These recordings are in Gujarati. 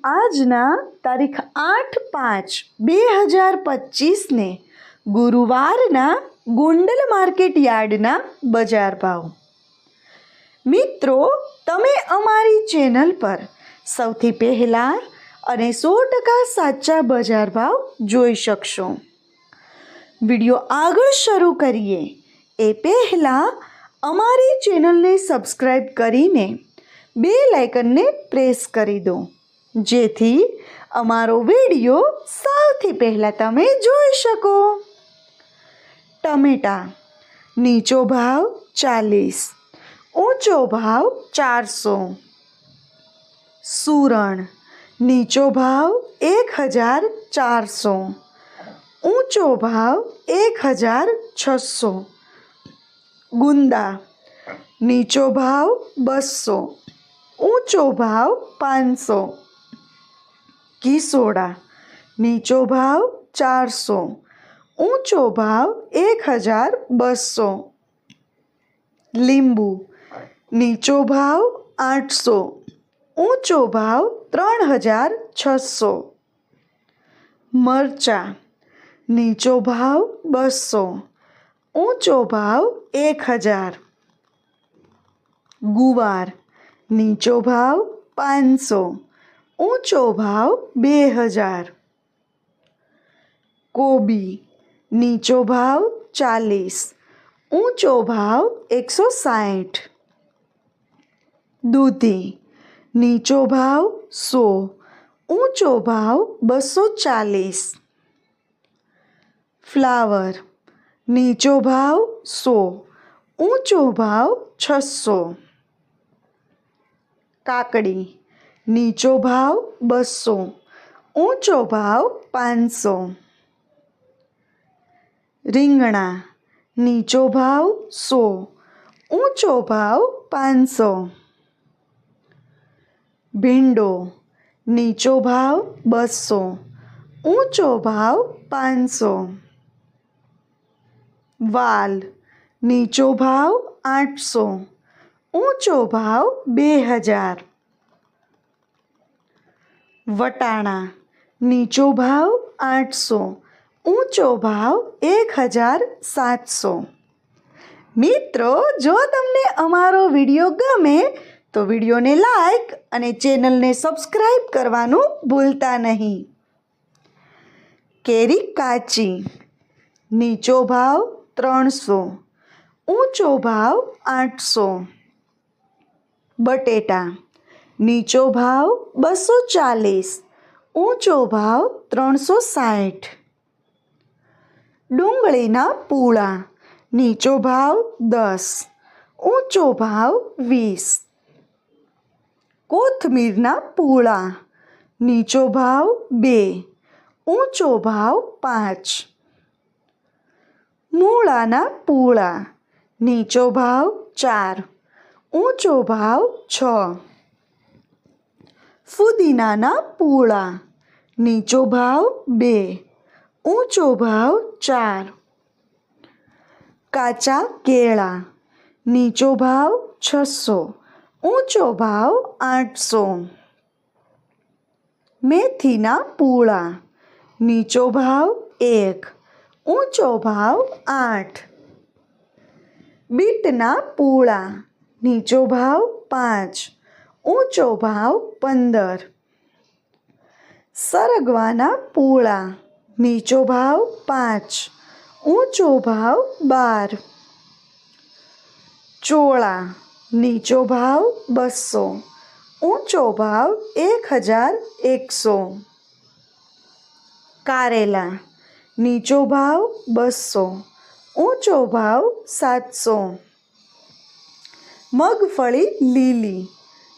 આજના તારીખ 8/5/2025ને ગુરુવારના ગોંડલ માર્કેટ યાર્ડના બજાર ભાવ. મિત્રો, તમે અમારી ચેનલ પર સૌથી પહેલાં અને 100% સાચા બજાર ભાવ જોઈ શકશો. વિડીયો આગળ શરૂ કરીએ એ પહેલાં અમારી ચેનલને સબસ્ક્રાઈબ કરીને બેલ આઇકનને પ્રેસ કરી દો, જેથી અમારો વિડીયો સૌથી પહેલાં તમે જોઈ શકો. ટમેટા નીચો ભાવ 40, ઊંચો ભાવ 400. સુરણ નીચો ભાવ 1400, ઊંચો ભાવ 1600. ગુંદા નીચો ભાવ 200, ઊંચો ભાવ 500. કિસોડા નીચો ભાવ 400, ઊંચો ભાવ 1200. લીંબુ નીચો ભાવ 800, ઊંચો ભાવ 3600. મરચાં નીચો ભાવ 200, ઊંચો ભાવ 1000. ગુવાર નીચો ભાવ 500, ઊંચો ભાવ 2000. કોબી નીચો ભાવ 40, ઊંચો ભાવ 160. દૂધી નીચો ભાવ 100, ઊંચો ભાવ 240. ફ્લાવર નીચો ભાવ 100, ઊંચો ભાવ 600. કાકડી નીચો ભાવ 200, ઊંચો ભાવ 500. રીંગણા નીચો ભાવ 100, ઊંચો ભાવ 500. ભીંડો નીચો ભાવ 200, ઊંચો ભાવ 500. વાલ નીચો ભાવ 800, ઊંચો ભાવ 2000. વટાણા નીચો ભાવ 800, ઊંચો ભાવ 1700. મિત્રો, જો તમને અમારો વિડીયો ગમે તો વિડીયોને લાઈક અને ચેનલને સબસ્ક્રાઈબ કરવાનું ભૂલતા નહીં. કેરી કાચી નીચો ભાવ 300, ઊંચો ભાવ 800. બટેટા નીચો ભાવ 240, ઊંચો ભાવ 360. ડુંગળીના પૂળા નીચો ભાવ 10, ઊંચો ભાવ 20. કોથમીરના પૂળા નીચો ભાવ 2, ઊંચો ભાવ 5. મૂળાના પૂળા નીચો ભાવ 4, ઊંચો ભાવ 6. ફુદીનાના પૂળા નીચો ભાવ 2, ઊંચો ભાવ 4. કાચા કેળા નીચો ભાવ 600, ઊંચો ભાવ 800. મેથીના પૂળા નીચો ભાવ 1, ઊંચો ભાવ 8. બીટના પૂળા નીચો ભાવ 5, ઊંચો ભાવ 15. સરગવાના પૂળા નીચો ભાવ 5, ઊંચો ભાવ 12. ચોળા નીચો ભાવ 200, ઊંચો ભાવ 1100. કારેલા નીચો ભાવ 200, ઊંચો ભાવ 700. મગફળી લીલી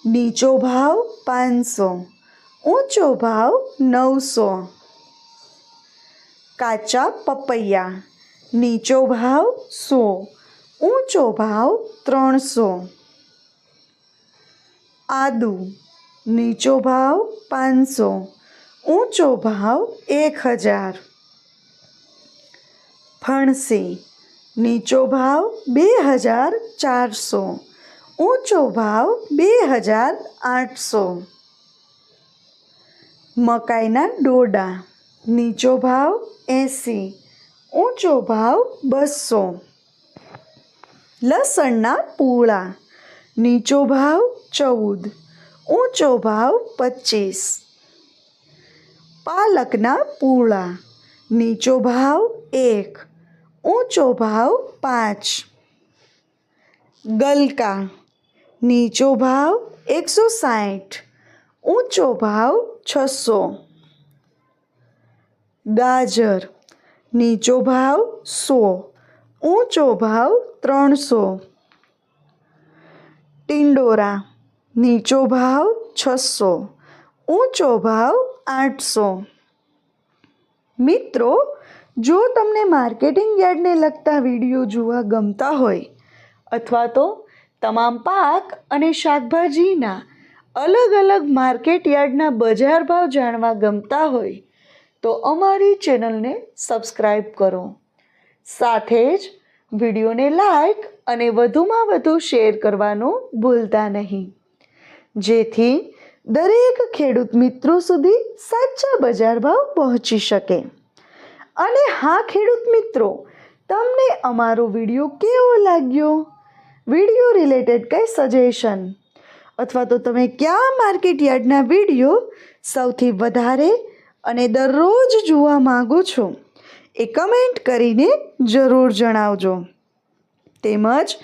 નીચો ભાવ 500, ઊંચો ભાવ 900. કાચા પપૈયા નીચો ભાવ 100, ઊંચો ભાવ 300. આદુ નીચો ભાવ 500, ઊંચો ભાવ 1000. ફણસી નીચો ભાવ 2400, ઊંચો ભાવ 2800. મકાઈના ડોડા, નીચો ભાવ 80, ઊંચો ભાવ 200. લસણના પૂળા, નીચો ભાવ 14, ઊંચો ભાવ 25. પાલકના પૂળા, નીચો ભાવ 1, ઊંચો ભાવ 5. ગલકા, નીચો ભાવ 160, ઊંચો ભાવ 600. ગાજર, નીચો ભાવ 100, ઊંચો ભાવ 300. ટિંડોરા, નીચો ભાવ 600, ઊંચો ભાવ 800. મિત્રો, જો તમને માર્કેટિંગ યાર્ડને લગતા વિડીયો જોવા ગમતા હોય અથવા તો તમામ પાક અને શાકભાજીના અલગ અલગ માર્કેટ યાર્ડના બજાર ભાવ જાણવા ગમતા હોય તો અમારી ચેનલને સબસ્ક્રાઈબ કરો. સાથે જ વિડીયોને લાઈક અને વધુમાં વધુ શેર કરવાનું ભૂલતા નહીં, જેથી દરેક ખેડૂત મિત્રો સુધી સાચા બજાર ભાવ પહોંચી શકે. અને હા ખેડૂત મિત્રો, તમને અમારો વિડીયો કેવો લાગ્યો? વિડીયો રિલેટેડ કંઈ સજેશન અથવા તો તમે કયા માર્કેટ યાર્ડના વિડીયો સૌથી વધારે અને દરરોજ જોવા માગો છો એ કમેન્ટ કરીને જરૂર જણાવજો. તેમજ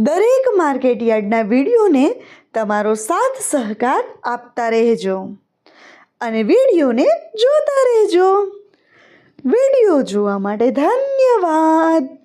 દરેક માર્કેટ યાર્ડના વિડીયોને તમારો સાથ સહકાર આપતા રહેજો અને વિડીયોને જોતા રહેજો. વિડીયો જોવા માટે ધન્યવાદ.